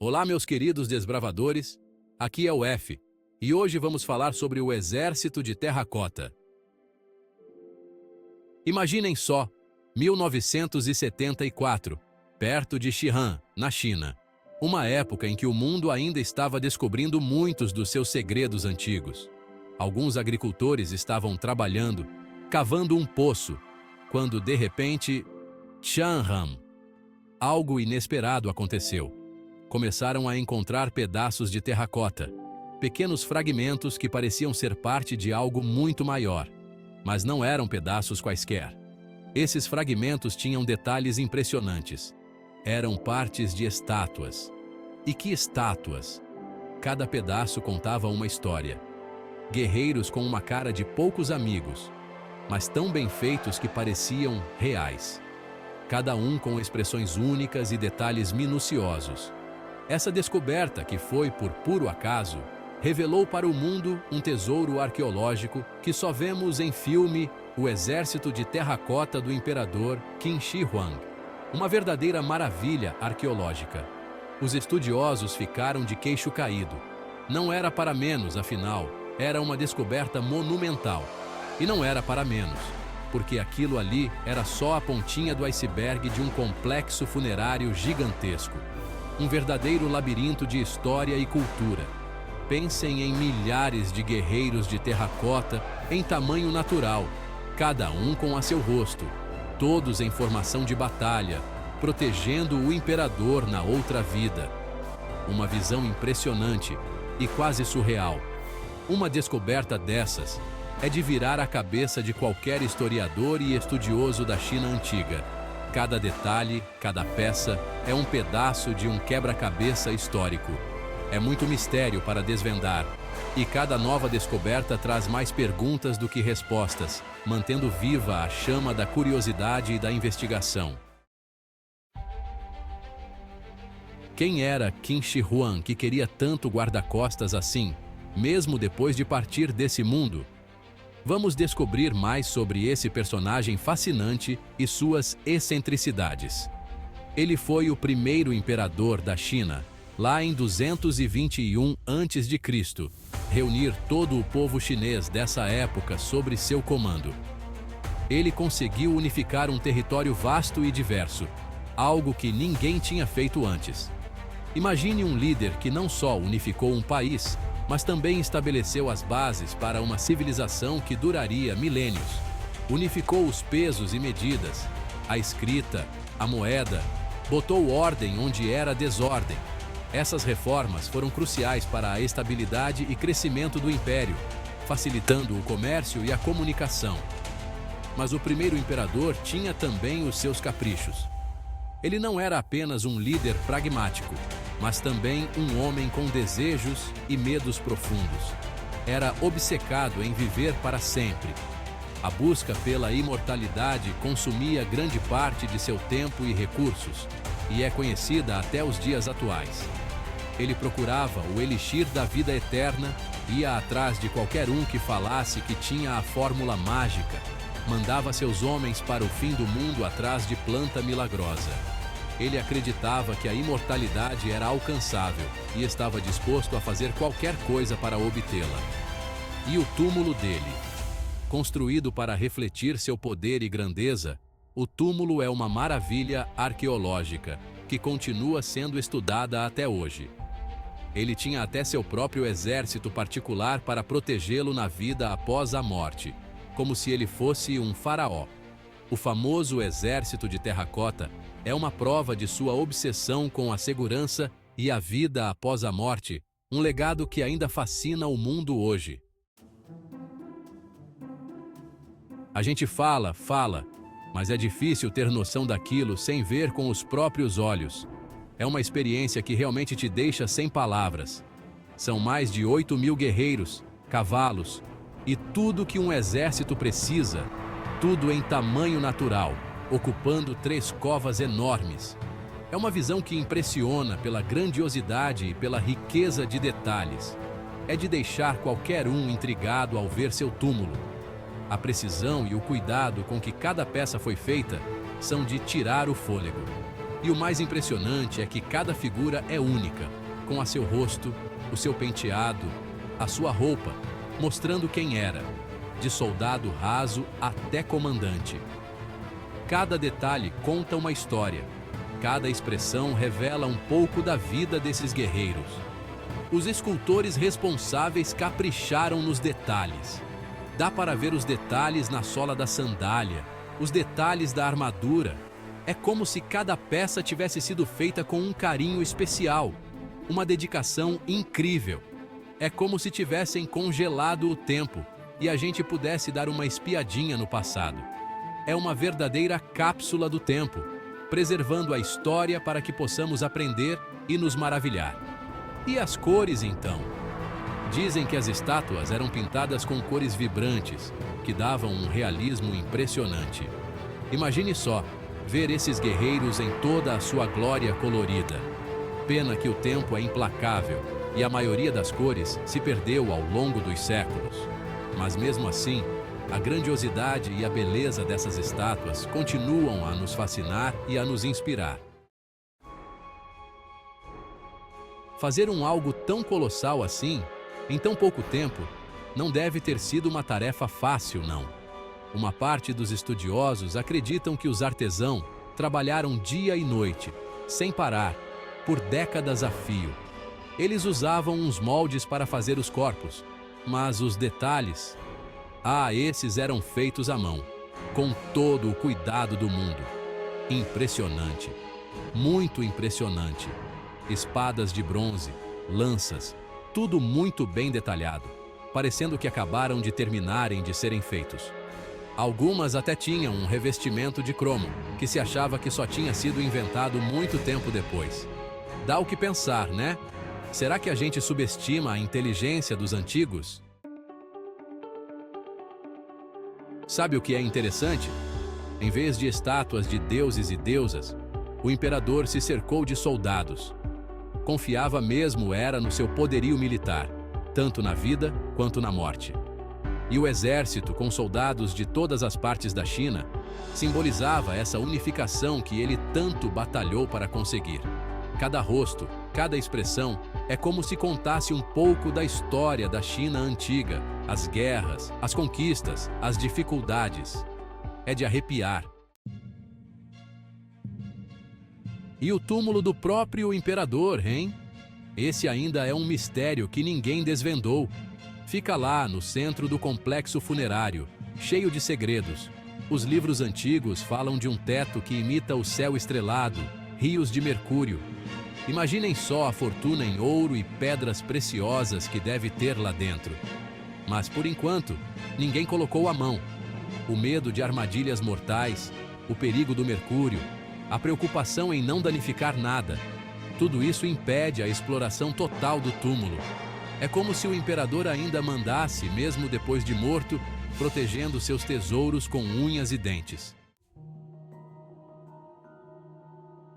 Olá, meus queridos desbravadores, aqui é o F, e hoje vamos falar sobre o Exército de Terracota. Imaginem só, 1974, perto de Xi'an, na China, uma época em que o mundo ainda estava descobrindo muitos dos seus segredos antigos. Alguns agricultores estavam trabalhando, cavando um poço, quando de repente, tchanram, algo inesperado aconteceu. Começaram a encontrar pedaços de terracota, pequenos fragmentos que pareciam ser parte de algo muito maior, mas não eram pedaços quaisquer. Esses fragmentos tinham detalhes impressionantes. Eram partes de estátuas. E que estátuas! Cada pedaço contava uma história. Guerreiros com uma cara de poucos amigos, mas tão bem feitos que pareciam reais. Cada um com expressões únicas e detalhes minuciosos. Essa descoberta, que foi por puro acaso, revelou para o mundo um tesouro arqueológico que só vemos em filme O Exército de Terracota do Imperador Qin Shi Huang. Uma verdadeira maravilha arqueológica. Os estudiosos ficaram de queixo caído. Não era para menos, afinal, era uma descoberta monumental. E não era para menos, porque aquilo ali era só a pontinha do iceberg de um complexo funerário gigantesco. Um verdadeiro labirinto de história e cultura. Pensem em milhares de guerreiros de terracota em tamanho natural, cada um com a seu rosto, todos em formação de batalha, protegendo o imperador na outra vida. Uma visão impressionante e quase surreal. Uma descoberta dessas é de virar a cabeça de qualquer historiador e estudioso da China antiga. Cada detalhe, cada peça, é um pedaço de um quebra-cabeça histórico. É muito mistério para desvendar, e cada nova descoberta traz mais perguntas do que respostas, mantendo viva a chama da curiosidade e da investigação. Quem era Qin Shi Huang que queria tanto guarda-costas assim, mesmo depois de partir desse mundo? Vamos descobrir mais sobre esse personagem fascinante e suas excentricidades. Ele foi o primeiro imperador da China, lá em 221 a.C., reunir todo o povo chinês dessa época sob seu comando. Ele conseguiu unificar um território vasto e diverso, algo que ninguém tinha feito antes. Imagine um líder que não só unificou um país, mas também estabeleceu as bases para uma civilização que duraria milênios. Unificou os pesos e medidas, a escrita, a moeda, botou ordem onde era desordem. Essas reformas foram cruciais para a estabilidade e crescimento do império, facilitando o comércio e a comunicação. Mas o primeiro imperador tinha também os seus caprichos. Ele não era apenas um líder pragmático, mas também um homem com desejos e medos profundos. Era obcecado em viver para sempre. A busca pela imortalidade consumia grande parte de seu tempo e recursos, e é conhecida até os dias atuais. Ele procurava o elixir da vida eterna, ia atrás de qualquer um que falasse que tinha a fórmula mágica, mandava seus homens para o fim do mundo atrás de planta milagrosa. Ele acreditava que a imortalidade era alcançável e estava disposto a fazer qualquer coisa para obtê-la. E o túmulo dele? Construído para refletir seu poder e grandeza, o túmulo é uma maravilha arqueológica que continua sendo estudada até hoje. Ele tinha até seu próprio exército particular para protegê-lo na vida após a morte, como se ele fosse um faraó. O famoso Exército de Terracota é uma prova de sua obsessão com a segurança e a vida após a morte, um legado que ainda fascina o mundo hoje. A gente fala, mas é difícil ter noção daquilo sem ver com os próprios olhos. É uma experiência que realmente te deixa sem palavras. São mais de 8.000 guerreiros, cavalos e tudo que um exército precisa, tudo em tamanho natural, ocupando 3 covas enormes. É uma visão que impressiona pela grandiosidade e pela riqueza de detalhes. É de deixar qualquer um intrigado ao ver seu túmulo. A precisão e o cuidado com que cada peça foi feita são de tirar o fôlego. E o mais impressionante é que cada figura é única, com a seu rosto, o seu penteado, a sua roupa, mostrando quem era, de soldado raso até comandante. Cada detalhe conta uma história, cada expressão revela um pouco da vida desses guerreiros. Os escultores responsáveis capricharam nos detalhes. Dá para ver os detalhes na sola da sandália, os detalhes da armadura. É como se cada peça tivesse sido feita com um carinho especial, uma dedicação incrível. É como se tivessem congelado o tempo e a gente pudesse dar uma espiadinha no passado. É uma verdadeira cápsula do tempo, preservando a história para que possamos aprender e nos maravilhar. E as cores, então? Dizem que as estátuas eram pintadas com cores vibrantes, que davam um realismo impressionante. Imagine só, ver esses guerreiros em toda a sua glória colorida. Pena que o tempo é implacável e a maioria das cores se perdeu ao longo dos séculos. Mas mesmo assim, a grandiosidade e a beleza dessas estátuas continuam a nos fascinar e a nos inspirar. Fazer algo tão colossal assim, em tão pouco tempo, não deve ter sido uma tarefa fácil, não. Uma parte dos estudiosos acreditam que os artesãos trabalharam dia e noite, sem parar, por décadas a fio. Eles usavam uns moldes para fazer os corpos, mas os detalhes... esses eram feitos à mão, com todo o cuidado do mundo. Impressionante, muito impressionante. Espadas de bronze, lanças, tudo muito bem detalhado, parecendo que acabaram de terminarem de serem feitos. Algumas até tinham um revestimento de cromo, que se achava que só tinha sido inventado muito tempo depois. Dá o que pensar, né? Será que a gente subestima a inteligência dos antigos? Sabe o que é interessante? Em vez de estátuas de deuses e deusas, o imperador se cercou de soldados. Confiava mesmo era no seu poderio militar, tanto na vida quanto na morte. E o exército, com soldados de todas as partes da China, simbolizava essa unificação que ele tanto batalhou para conseguir. Cada rosto, cada expressão, é como se contasse um pouco da história da China antiga, as guerras, as conquistas, as dificuldades. É de arrepiar. E o túmulo do próprio imperador, hein? Esse ainda é um mistério que ninguém desvendou. Fica lá, no centro do complexo funerário, cheio de segredos. Os livros antigos falam de um teto que imita o céu estrelado, rios de mercúrio. Imaginem só a fortuna em ouro e pedras preciosas que deve ter lá dentro. Mas, por enquanto, ninguém colocou a mão. O medo de armadilhas mortais, o perigo do mercúrio, a preocupação em não danificar nada. Tudo isso impede a exploração total do túmulo. É como se o imperador ainda mandasse, mesmo depois de morto, protegendo seus tesouros com unhas e dentes.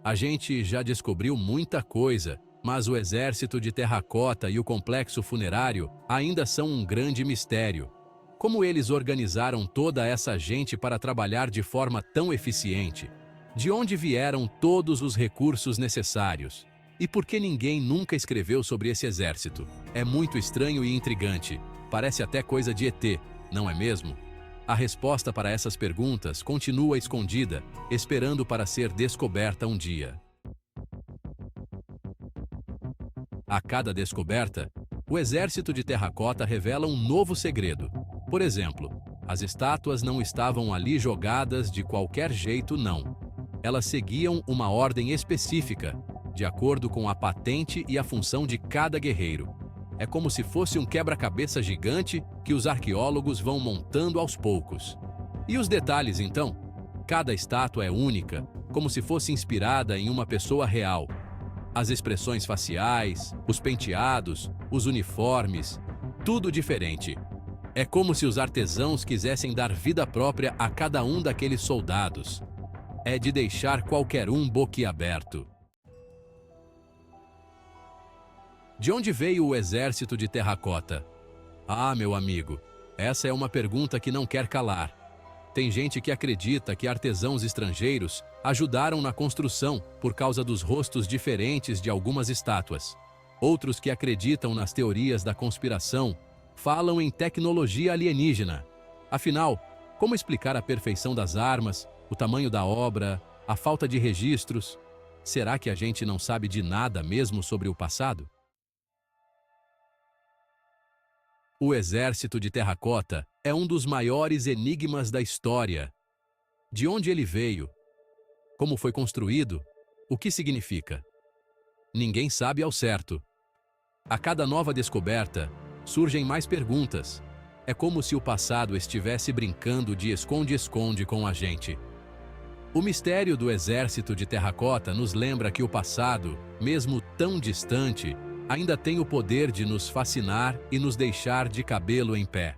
A gente já descobriu muita coisa, mas o exército de terracota e o complexo funerário ainda são um grande mistério. Como eles organizaram toda essa gente para trabalhar de forma tão eficiente? De onde vieram todos os recursos necessários? E por que ninguém nunca escreveu sobre esse exército? É muito estranho e intrigante. Parece até coisa de ET, não é mesmo? A resposta para essas perguntas continua escondida, esperando para ser descoberta um dia. A cada descoberta, o exército de terracota revela um novo segredo. Por exemplo, as estátuas não estavam ali jogadas de qualquer jeito, não. Elas seguiam uma ordem específica, de acordo com a patente e a função de cada guerreiro. É como se fosse um quebra-cabeça gigante que os arqueólogos vão montando aos poucos. E os detalhes, então? Cada estátua é única, como se fosse inspirada em uma pessoa real. As expressões faciais, os penteados, os uniformes, tudo diferente. É como se os artesãos quisessem dar vida própria a cada um daqueles soldados. É de deixar qualquer um boquiaberto. De onde veio o exército de terracota? Ah, meu amigo, essa é uma pergunta que não quer calar. Tem gente que acredita que artesãos estrangeiros ajudaram na construção por causa dos rostos diferentes de algumas estátuas. Outros que acreditam nas teorias da conspiração falam em tecnologia alienígena. Afinal, como explicar a perfeição das armas, o tamanho da obra, a falta de registros? Será que a gente não sabe de nada mesmo sobre o passado? O exército de terracota é um dos maiores enigmas da história. De onde ele veio? Como foi construído? O que significa? Ninguém sabe ao certo. A cada nova descoberta, surgem mais perguntas. É como se o passado estivesse brincando de esconde-esconde com a gente. O mistério do exército de terracota nos lembra que o passado, mesmo tão distante, ainda tem o poder de nos fascinar e nos deixar de cabelo em pé.